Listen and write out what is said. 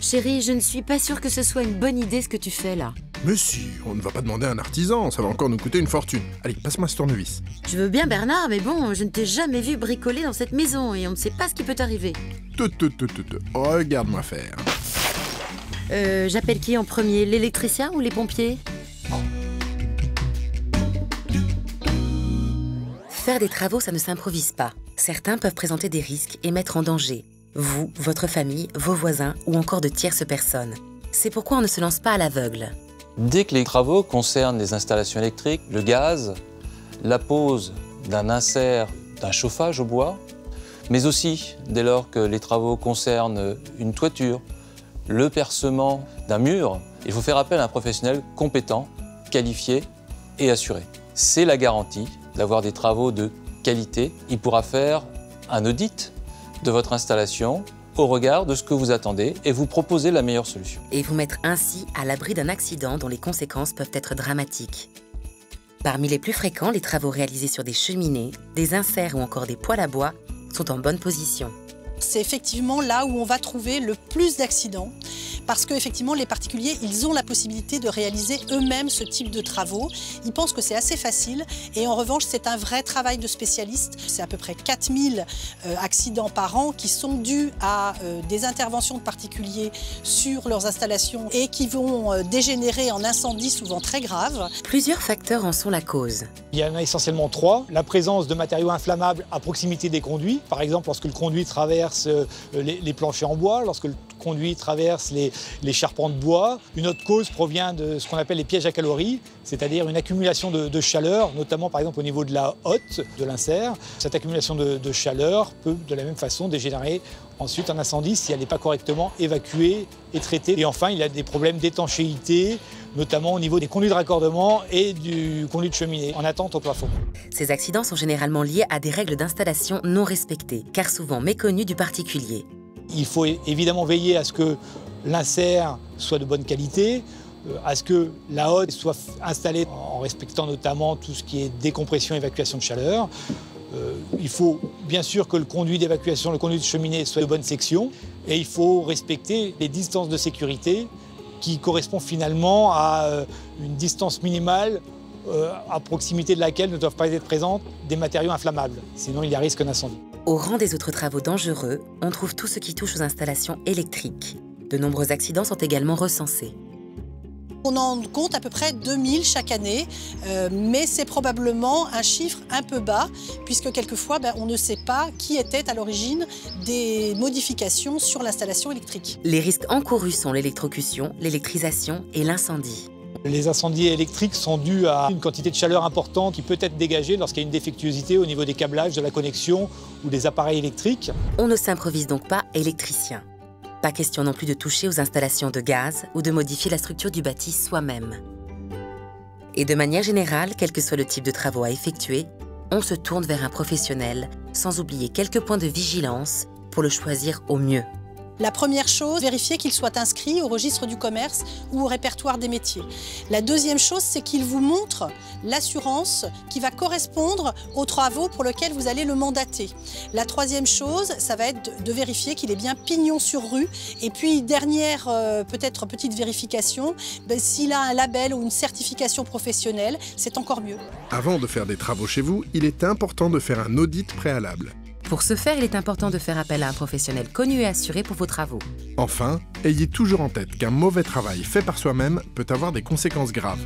Chérie, je ne suis pas sûre que ce soit une bonne idée ce que tu fais là. Mais si, on ne va pas demander à un artisan, ça va encore nous coûter une fortune. Allez, passe-moi ce tournevis. Je veux bien Bernard, mais bon, je ne t'ai jamais vu bricoler dans cette maison et on ne sait pas ce qui peut t'arriver. Regarde-moi faire. J'appelle qui en premier, l'électricien ou les pompiers? Faire des travaux, ça ne s'improvise pas. Certains peuvent présenter des risques et mettre en danger vous, votre famille, vos voisins ou encore de tierces personnes. C'est pourquoi on ne se lance pas à l'aveugle. Dès que les travaux concernent les installations électriques, le gaz, la pose d'un insert d'un chauffage au bois, mais aussi dès lors que les travaux concernent une toiture, le percement d'un mur, il faut faire appel à un professionnel compétent, qualifié et assuré. C'est la garantie d'avoir des travaux de qualité. Il pourra faire un audit de votre installation au regard de ce que vous attendez et vous proposer la meilleure solution. Et vous mettre ainsi à l'abri d'un accident dont les conséquences peuvent être dramatiques. Parmi les plus fréquents, les travaux réalisés sur des cheminées, des inserts ou encore des poêles à bois sont en bonne position. C'est effectivement là où on va trouver le plus d'accidents parce que effectivement les particuliers, ils ont la possibilité de réaliser eux-mêmes ce type de travaux. Ils pensent que c'est assez facile et en revanche, c'est un vrai travail de spécialiste. C'est à peu près 4000 accidents par an qui sont dus à des interventions de particuliers sur leurs installations et qui vont dégénérer en incendies souvent très graves. Plusieurs facteurs en sont la cause. Il y en a essentiellement 3. La présence de matériaux inflammables à proximité des conduits. Par exemple, lorsque le conduit traverse les planchers en bois, lorsque le conduit traverse les charpents de bois. Une autre cause provient de ce qu'on appelle les pièges à calories, c'est-à-dire une accumulation de chaleur, notamment par exemple au niveau de la hotte de l'insert. Cette accumulation de chaleur peut de la même façon dégénérer ensuite en incendie si elle n'est pas correctement évacuée et traitée. Et enfin, il y a des problèmes d'étanchéité, notamment au niveau des conduits de raccordement et du conduit de cheminée, en attente au plafond. Ces accidents sont généralement liés à des règles d'installation non respectées, car souvent méconnues du particulier. Il faut évidemment veiller à ce que l'insert soit de bonne qualité, à ce que la hotte soit installée en respectant notamment tout ce qui est décompression, évacuation de chaleur. Il faut bien sûr que le conduit d'évacuation, le conduit de cheminée soit de bonne section et il faut respecter les distances de sécurité qui correspondent finalement à une distance minimale à proximité de laquelle ne doivent pas être présents des matériaux inflammables, sinon il y a risque d'incendie. Au rang des autres travaux dangereux, on trouve tout ce qui touche aux installations électriques. De nombreux accidents sont également recensés. On en compte à peu près 2000 chaque année, mais c'est probablement un chiffre un peu bas, puisque quelquefois on ne sait pas qui était à l'origine des modifications sur l'installation électrique. Les risques encourus sont l'électrocution, l'électrisation et l'incendie. Les incendies électriques sont dus à une quantité de chaleur importante qui peut être dégagée lorsqu'il y a une défectuosité au niveau des câblages, de la connexion ou des appareils électriques. On ne s'improvise donc pas électricien. Pas question non plus de toucher aux installations de gaz ou de modifier la structure du bâti soi-même. Et de manière générale, quel que soit le type de travaux à effectuer, on se tourne vers un professionnel, sans oublier quelques points de vigilance pour le choisir au mieux. La première chose, vérifier qu'il soit inscrit au registre du commerce ou au répertoire des métiers. La deuxième chose, c'est qu'il vous montre l'assurance qui va correspondre aux travaux pour lesquels vous allez le mandater. La troisième chose, ça va être de vérifier qu'il est bien pignon sur rue. Et puis, dernière peut-être petite vérification, s'il a un label ou une certification professionnelle, c'est encore mieux. Avant de faire des travaux chez vous, il est important de faire un audit préalable. Pour ce faire, il est important de faire appel à un professionnel connu et assuré pour vos travaux. Enfin, ayez toujours en tête qu'un mauvais travail fait par soi-même peut avoir des conséquences graves.